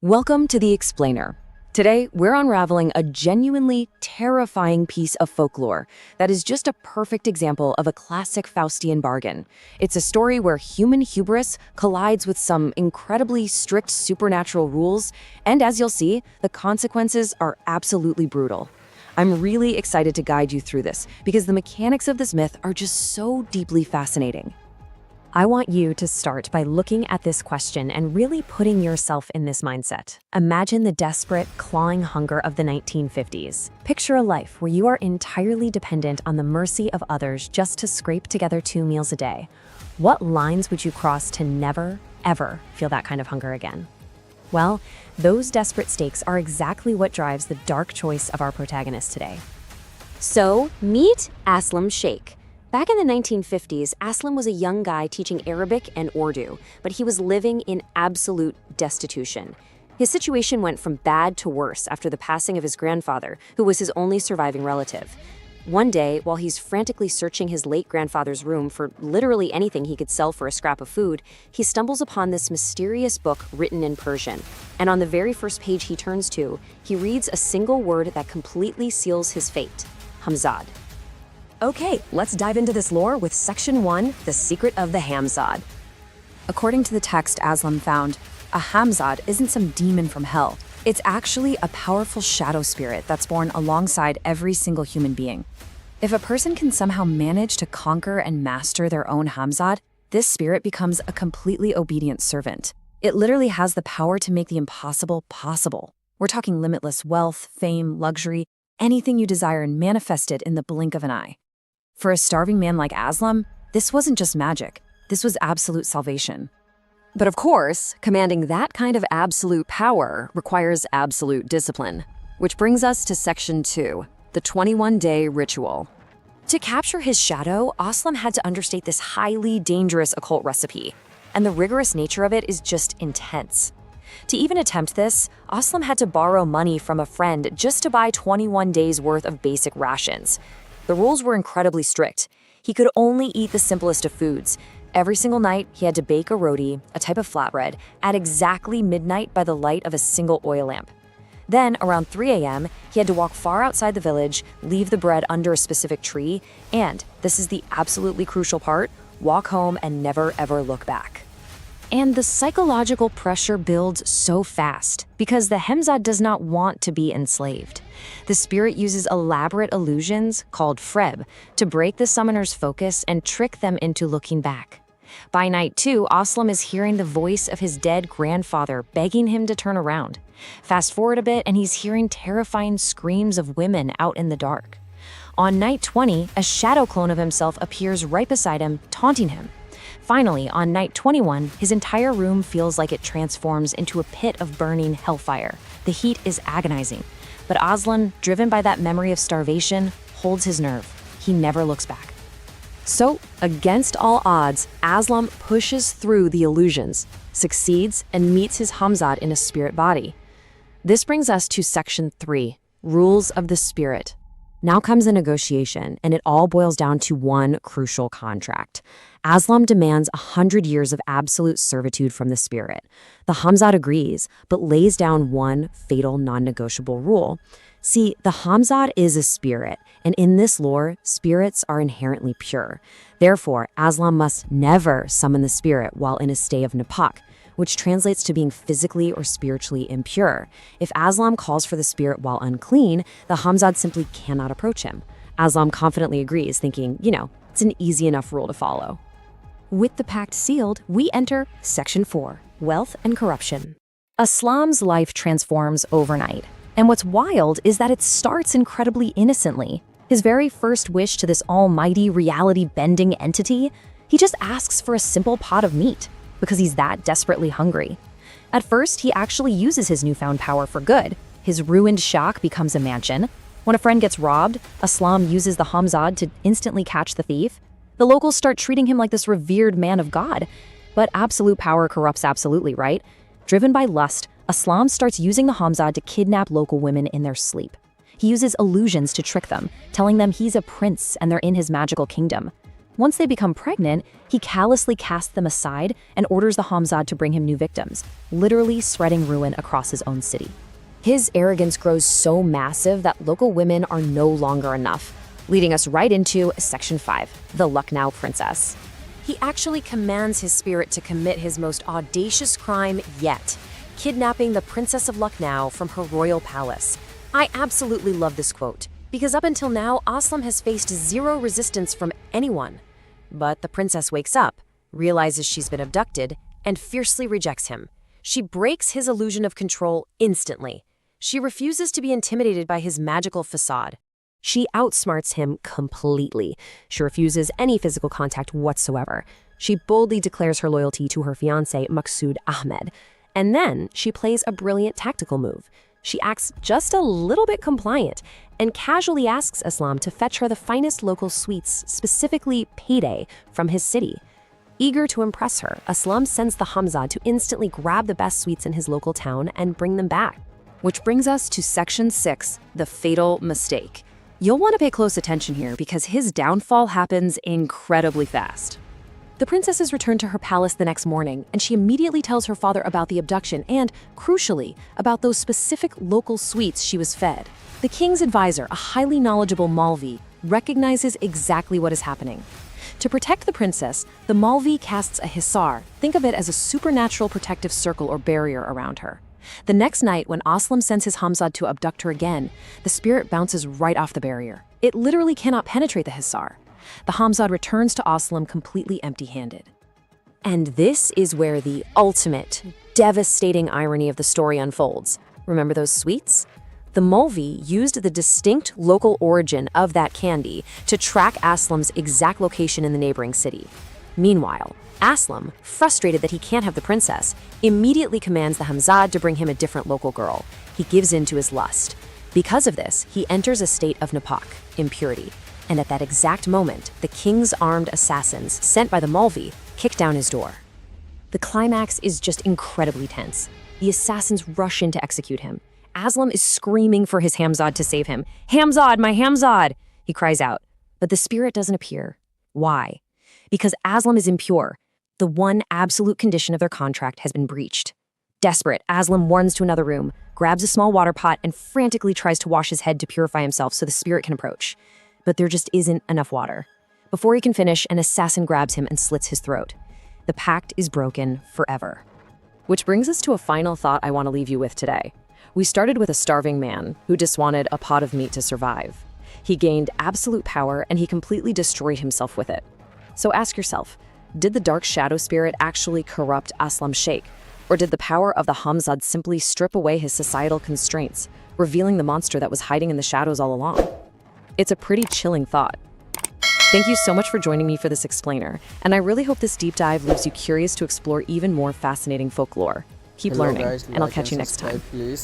Welcome to The Explainer. Today, we're unraveling a genuinely terrifying piece of folklore that is just a perfect example of a classic Faustian bargain. It's a story where human hubris collides with some incredibly strict supernatural rules, and as you'll see, the consequences are absolutely brutal. I'm really excited to guide you through this because the mechanics of this myth are just so deeply fascinating. I want you to start by looking at this question and really putting yourself in this mindset. Imagine the desperate, clawing hunger of the 1950s. Picture a life where you are entirely dependent on the mercy of others just to scrape together 2 meals a day. What lines would you cross to never, ever feel that kind of hunger again? Well, those desperate stakes are exactly what drives the dark choice of our protagonist today. So, meet Aslam Sheikh. Back in the 1950s, Aslam was a young guy teaching Arabic and Urdu, but he was living in absolute destitution. His situation went from bad to worse after the passing of his grandfather, who was his only surviving relative. One day, while he's frantically searching his late grandfather's room for literally anything he could sell for a scrap of food, he stumbles upon this mysterious book written in Persian. And on the very first page he turns to, he reads a single word that completely seals his fate: Hamzad. Okay, let's dive into this lore with Section 1, The Secret of the Hamzad. According to the text Aslam found, a Hamzad isn't some demon from hell. It's actually a powerful shadow spirit that's born alongside every single human being. If a person can somehow manage to conquer and master their own Hamzad, this spirit becomes a completely obedient servant. It literally has the power to make the impossible possible. We're talking limitless wealth, fame, luxury, anything you desire and manifested in the blink of an eye. For a starving man like Aslam, this wasn't just magic, this was absolute salvation. But of course, commanding that kind of absolute power requires absolute discipline. Which brings us to Section 2, the 21-day ritual. To capture his shadow, Aslam had to understate this highly dangerous occult recipe, and the rigorous nature of it is just intense. To even attempt this, Aslam had to borrow money from a friend just to buy 21 days worth of basic rations. The rules were incredibly strict. He could only eat the simplest of foods. Every single night, he had to bake a roti, a type of flatbread, at exactly midnight by the light of a single oil lamp. Then, around 3 a.m., he had to walk far outside the village, leave the bread under a specific tree, and, this is the absolutely crucial part, walk home and never ever look back. And the psychological pressure builds so fast because the Hamzad does not want to be enslaved. The spirit uses elaborate illusions, called freb, to break the summoner's focus and trick them into looking back. By night 2, Aslam is hearing the voice of his dead grandfather begging him to turn around. Fast forward a bit and he's hearing terrifying screams of women out in the dark. On night 20, a shadow clone of himself appears right beside him, taunting him. Finally, on night 21, his entire room feels like it transforms into a pit of burning hellfire. The heat is agonizing. But Aslam, driven by that memory of starvation, holds his nerve. He never looks back. So, against all odds, Aslam pushes through the illusions, succeeds, and meets his Hamzad in a spirit body. This brings us to Section 3, Rules of the Spirit. Now comes a negotiation, and it all boils down to one crucial contract. Aslam demands 100 years of absolute servitude from the spirit. The Hamzad agrees, but lays down one fatal non-negotiable rule. See, the Hamzad is a spirit, and in this lore, spirits are inherently pure. Therefore, Aslam must never summon the spirit while in a state of napak, which translates to being physically or spiritually impure. If Aslam calls for the spirit while unclean, the Hamzad simply cannot approach him. Aslam confidently agrees, thinking, it's an easy enough rule to follow. With the pact sealed, we enter Section 4, Wealth and Corruption. Aslam's life transforms overnight. And what's wild is that it starts incredibly innocently. His very first wish to this almighty reality-bending entity, he just asks for a simple pot of meat, because he's that desperately hungry. At first, he actually uses his newfound power for good. His ruined shack becomes a mansion. When a friend gets robbed, Aslam uses the Hamzad to instantly catch the thief. The locals start treating him like this revered man of God. But absolute power corrupts absolutely, right? Driven by lust, Aslam starts using the Hamzad to kidnap local women in their sleep. He uses illusions to trick them, telling them he's a prince and they're in his magical kingdom. Once they become pregnant, he callously casts them aside and orders the Hamzad to bring him new victims, literally spreading ruin across his own city. His arrogance grows so massive that local women are no longer enough, leading us right into Section 5, the Lucknow Princess. He actually commands his spirit to commit his most audacious crime yet, kidnapping the Princess of Lucknow from her royal palace. I absolutely love this quote, because up until now, Aslam has faced zero resistance from anyone. But the princess wakes up, realizes she's been abducted, and fiercely rejects him. She breaks his illusion of control instantly. She refuses to be intimidated by his magical facade. She outsmarts him completely. She refuses any physical contact whatsoever. She boldly declares her loyalty to her fiancé, Maqsood Ahmed. And then she plays a brilliant tactical move. She acts just a little bit compliant and casually asks Aslam to fetch her the finest local sweets, specifically payday, from his city. Eager to impress her, Aslam sends the Hamzad to instantly grab the best sweets in his local town and bring them back. Which brings us to Section 6, the fatal mistake. You'll want to pay close attention here because his downfall happens incredibly fast. The princess is returned to her palace the next morning, and she immediately tells her father about the abduction and, crucially, about those specific local sweets she was fed. The king's advisor, a highly knowledgeable Malvi, recognizes exactly what is happening. To protect the princess, the Malvi casts a hisar. Think of it as a supernatural protective circle or barrier around her. The next night, when Aslam sends his Hamzad to abduct her again, the spirit bounces right off the barrier. It literally cannot penetrate the hisar. The Hamzad returns to Aslam completely empty-handed. And this is where the ultimate, devastating irony of the story unfolds. Remember those sweets? The Malvi used the distinct local origin of that candy to track Aslam's exact location in the neighboring city. Meanwhile, Aslam, frustrated that he can't have the princess, immediately commands the Hamzad to bring him a different local girl. He gives in to his lust. Because of this, he enters a state of napak, impurity. And at that exact moment, the king's armed assassins, sent by the Malvi, kick down his door. The climax is just incredibly tense. The assassins rush in to execute him. Aslam is screaming for his Hamzad to save him. "Hamzad, my Hamzad!" he cries out. But the spirit doesn't appear. Why? Because Aslam is impure. The one absolute condition of their contract has been breached. Desperate, Aslam runs to another room, grabs a small water pot, and frantically tries to wash his head to purify himself so the spirit can approach. But there just isn't enough water. Before he can finish, an assassin grabs him and slits his throat. The pact is broken forever. Which brings us to a final thought I want to leave you with today. We started with a starving man who just wanted a pot of meat to survive. He gained absolute power and he completely destroyed himself with it. So ask yourself, did the dark shadow spirit actually corrupt Aslam Sheikh? Or did the power of the Hamzad simply strip away his societal constraints, revealing the monster that was hiding in the shadows all along? It's a pretty chilling thought. Thank you so much for joining me for this explainer, and I really hope this deep dive leaves you curious to explore even more fascinating folklore. Keep learning, guys, and I'll like catch you and next time. subscribe, please.